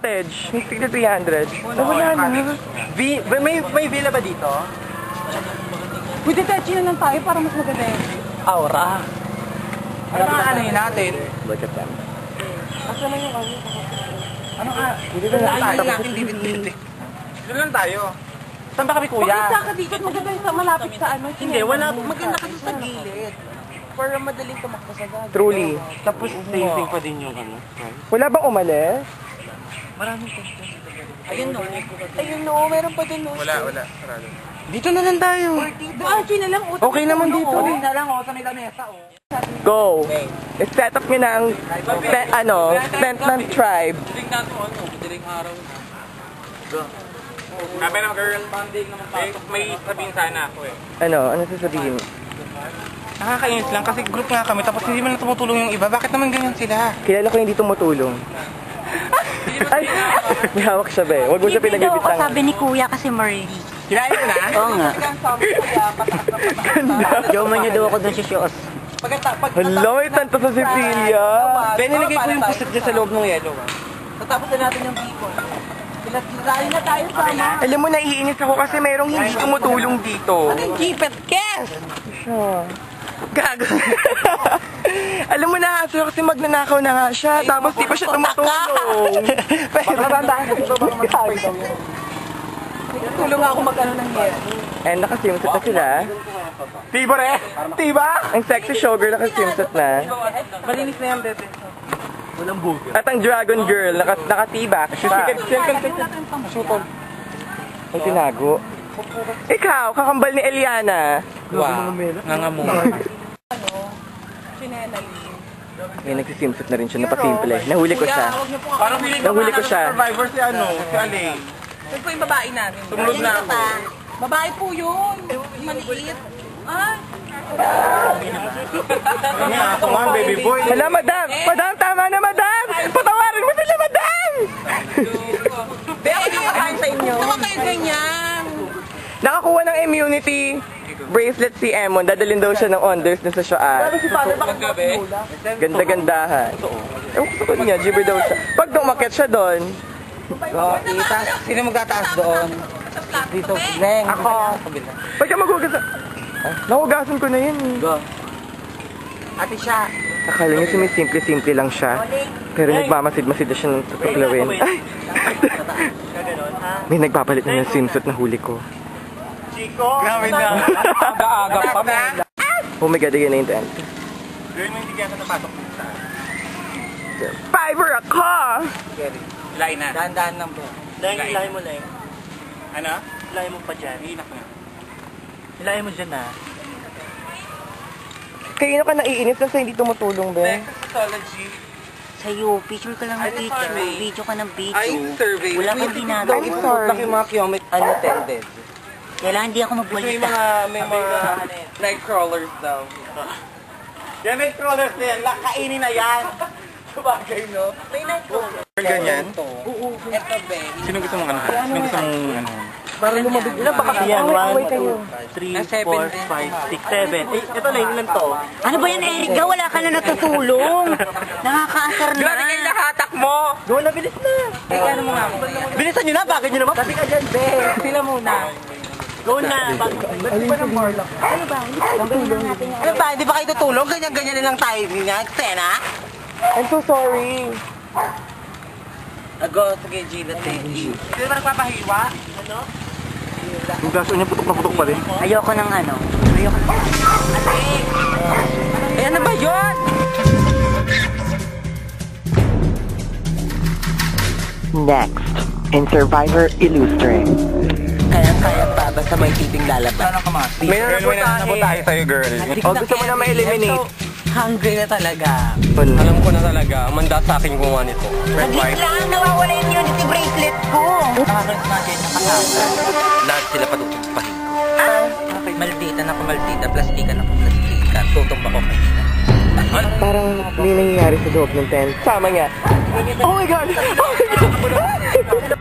cottage. May 300. Wala na. May villa ba dito? Pwede tayo na lang tayo para mas maganda yun. Aura. Ano nga ano yun natin? Look at them. Asa na yung ano? Ano nga? Dito lang tayo. Saan ba kami kuya? Pagkita ka dito, maganda yung malapit sa ano. Hindi, wala. Maganda kasi sa gilid. Para madaling tumakbo sa gagawin. Truly. Tapos saving pa din yung ano. Wala bang umalis? Maraming question. Ayun no. Ayun no, meron pa din no. Wala. Sarado. Dito na lang tayo. Archie na lang. Okay naman dito. Okay na lang, sa nila mesa. Go. I-set up nyo na ang tent ng tribe. Tingnan mo ano, madaling araw na. Go. Sabi ng girl, may sabihin sana ako eh. Ano sasabihin? Nakakainis lang kasi group nga kami tapos hindi man tumutulong yung iba. Bakit naman ganyan sila? Kilala ko hindi tumutulong. Ay, may hawak siya ba eh. Huwag mo siya pinagbibitang. Sabi ni Kuya kasi Marie. Kinain mo na? Oo nga. Jowa niya daw ako doon sa shows. Hala, may tanto sa Cecilia. Nilagay ko yung pusit niya sa loob ng yelo. Tatapos na natin yung bacon. Pinatlayin na tayo sama. Alam mo, naiinis ako kasi merong hindi tumutulong dito. Keep it, Kes! Siya. Gago. Alam mo na, so kasi magnanakaw na nga siya, tapos di pa siya tumutulong. Pero Matandaan ka dito baka mag-sabi daw yun. Tulong ako mag-ano ng yelo. and nakasimsat na sila. Tiba re? Tiba? Ang sexy showgirl nakasimsat na. Malinis na yan, bebe. Walang buga. At ang dragon girl nakatibak. Shootol. Ay, tinago. Ikaw, kakambal ni Eliana. Wow. Nangamu. May nagsisimsat na rin siya, napasimple. Nahuli ko siya. Parang Nahuli ko siya. survivor si ano, si Alay. Yun po yung babae natin. Sumunod na ako. Babae po yun. Maliit. Ay. Ako nga, baby boy. Hala, madam! Madam, tama na, madam! Patawarin mo sila, madam! Be, ako nakakain sa inyo. Saka kayo ganyan. Nakakuha ng immunity bracelet si Emon. Dadalhin daw siya ng Onders dun sa Shoal. Si Father, bakit Gabi? Ganda-gandahan. Ewan ko sa kanya, gibber daw siya. Pag umakyat siya doon, Sino magtataas doon? Dito, Neng. Ako. pag ka maghugasan. Nahugasan ko na yun. Go. Ate siya. Akala niya sumisimple-simple lang siya. Pero nagmamasid-masid na siya ng tutuklawin. Ay! May nagpapalit na ng swimsuit na huli ko. Grabe na. Aga-aga pa mo. Oh my God, again na yung tent. Gawin mo hindi kaya napasok dito sa Fiverr ako! Ilay na. Dahan-dahan lang po. Ilay mo, Leng. Ano? Ilay mo pa dyan. Iinak na. Ilay mo dyan na. Kanino ka naiinip kasi hindi tumutulong, be? Technology. Sa'yo, picture ka lang ng picture. Video ka ng video. Survey. Wala kang ginagawa. I'm sorry. Laki mga kiyomet unattended. Kailangan hindi ako May magbalita. mga night crawlers daw. Yan, night crawlers na yan. Kainin na yan. Sabagay, no? May night ko. Ganyan? Oo. Eto, be. Sino gusto mong ano? Sino gusto mong ano? Para lumabig. Ilan ba kasi? Yan, 1, 2, 3, 4, 5, 6, 7. Ito na, ilan to? Ano ba yan, Erica? Wala ka na natutulong. Nakakaasar na. Grabe kayo nakatak mo! Go na, bilis na! Ay, ano mo nga? Bilisan nyo na, bakit nyo naman? Sabi ka dyan, be. Sila muna. Go na! Ba't ba ng Morlock? Ano ba? Hindi ka tutulong natin yan. Ano ba, hindi ba kayo tutulong? Ganyan-ganyan na lang tayo niya, Sena? I'm so sorry. Go, sige, Gina, thank you. Sino ba nagpapahiwa? Ano? Yung gaso niya putok na putok pa rin. Ayoko ng ano. Ayoko ng... Eh, ano ba yun? Next, in Survivor Illustrate. Kaya pa, basta may titing lalabas. May nanapot tayo sa'yo, girl. O gusto mo na ma-eliminate? Hungry na talaga. Wala. Alam ko na talaga, ang mandat sa akin gumawa nito. Red Saglit white. lang, nawawala yung immunity bracelet ko. Nakakalit natin nakasama. Lahat sila patutumpahin ko. Okay, malditan ako maldita, plastikan ako plastikan. Tutumba ko kanina. Parang may nangyayari sa loob ng tent. Sama niya. Oh my God! Oh my God!